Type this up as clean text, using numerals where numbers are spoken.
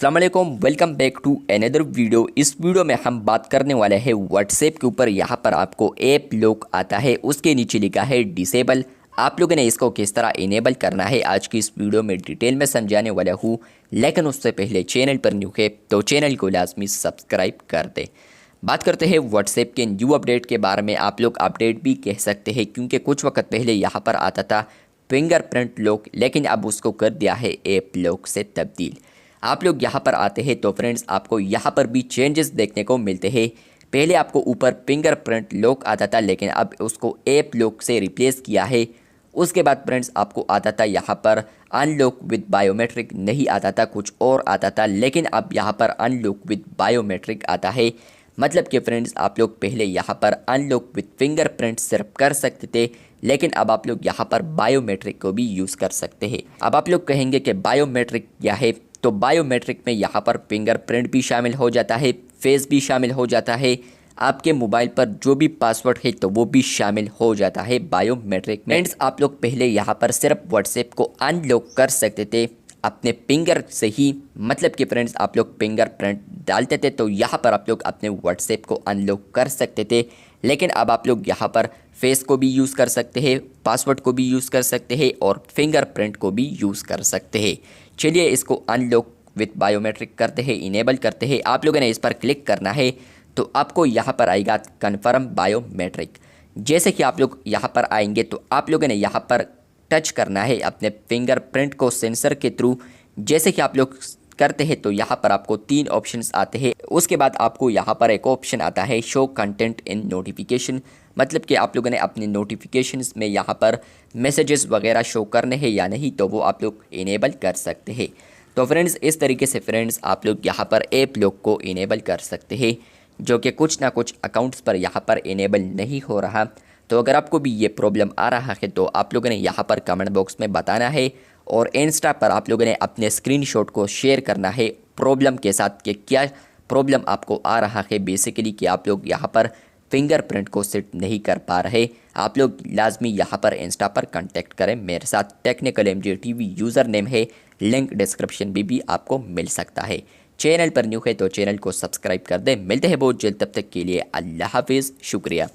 अस्सलाम वालेकुम, welcome back to another video. इस वीडियो में हम बात करने वाले हैं व्हाट्सएप के ऊपर। यहाँ पर आपको ऐप लॉक आता है, उसके नीचे लिखा है डिसेबल। आप लोगों ने इसको किस तरह इनेबल करना है आज की इस वीडियो में डिटेल में समझाने वाला हूँ। लेकिन उससे पहले चैनल पर न्यू है तो चैनल को लाजमी सब्सक्राइब कर दे। बात करते हैं व्हाट्सएप के न्यू अपडेट के बारे में। आप लोग अपडेट भी कह सकते हैं क्योंकि कुछ वक्त पहले यहाँ पर आता था फिंगरप्रिंट लॉक, लेकिन अब उसको कर दिया है ऐप लॉक से तब्दील। आप लोग यहाँ पर आते हैं तो फ्रेंड्स आपको यहाँ पर भी चेंजेस देखने को मिलते हैं। पहले आपको ऊपर फिंगरप्रिंट लॉक आता था, लेकिन अब उसको ऐप लॉक से रिप्लेस किया है। उसके बाद फ्रेंड्स आपको आता था यहाँ पर अनलॉक विद बायोमेट्रिक, नहीं आता था, कुछ और आता था, लेकिन अब यहाँ पर अनलॉक विद बायोमेट्रिक आता है। मतलब कि फ्रेंड्स आप लोग पहले यहाँ पर अनलॉक विद फिंगरप्रिंट सिर्फ कर सकते थे, लेकिन अब आप लोग यहाँ पर बायोमेट्रिक को भी यूज़ कर सकते हैं। अब आप लोग कहेंगे कि बायोमेट्रिक क्या है, तो बायोमेट्रिक में यहाँ पर फिंगरप्रिंट भी शामिल हो जाता है, फेस भी शामिल हो जाता है, आपके मोबाइल पर जो भी पासवर्ड है तो वो भी शामिल हो जाता है बायोमेट्रिक में। फ्रेंड्स आप लोग पहले यहाँ पर सिर्फ व्हाट्सएप को अनलॉक कर सकते थे अपने फिंगर से ही। मतलब कि फ्रेंड्स आप लोग फिंगरप्रिंट डालते थे तो यहाँ पर आप लोग अपने व्हाट्सएप को अनलॉक कर सकते थे, लेकिन अब आप लोग यहाँ पर फेस को भी यूज़ कर सकते हैं, पासवर्ड को भी यूज़ कर सकते हैं और फिंगरप्रिंट को भी यूज़ कर सकते हैं। चलिए इसको अनलॉक विथ बायोमेट्रिक करते हैं, इनेबल करते हैं। आप लोगों ने इस पर क्लिक करना है तो आपको यहाँ पर आएगा कन्फर्म बायोमेट्रिक। जैसे कि आप लोग यहाँ पर आएंगे तो आप लोगों ने यहाँ पर टच करना है अपने फिंगरप्रिंट को सेंसर के थ्रू। जैसे कि आप लोग करते हैं तो यहाँ पर आपको 3 ऑप्शंस आते हैं। उसके बाद आपको यहाँ पर एक ऑप्शन आता है शो कंटेंट इन नोटिफिकेशन। मतलब कि आप लोगों ने अपने नोटिफिकेशंस में यहाँ पर मैसेजेस वगैरह शो करने हैं या नहीं, तो वो आप लोग इनेबल कर सकते हैं। तो फ्रेंड्स इस तरीके से फ्रेंड्स आप लोग यहाँ पर ऐप लॉक को इनेबल कर सकते हैं, जो कि कुछ ना कुछ अकाउंट्स पर यहाँ पर इनेबल नहीं हो रहा। तो अगर आपको भी ये प्रॉब्लम आ रहा है तो आप लोगों ने यहाँ पर कमेंट बॉक्स में बताना है और इंस्टा पर आप लोगों ने अपने स्क्रीनशॉट को शेयर करना है प्रॉब्लम के साथ कि क्या प्रॉब्लम आपको आ रहा है। बेसिकली कि आप लोग यहाँ पर फिंगरप्रिंट को सेट नहीं कर पा रहे। आप लोग लाजमी यहाँ पर इंस्टा पर कांटेक्ट करें मेरे साथ। Technical MJ TV user name है, लिंक डिस्क्रिप्शन में भी आपको मिल सकता है। चैनल पर न्यू है तो चैनल को सब्सक्राइब कर दें। मिलते हैं बहुत जल्द, तब तक के लिए अल्लाह हाफिज़, शुक्रिया।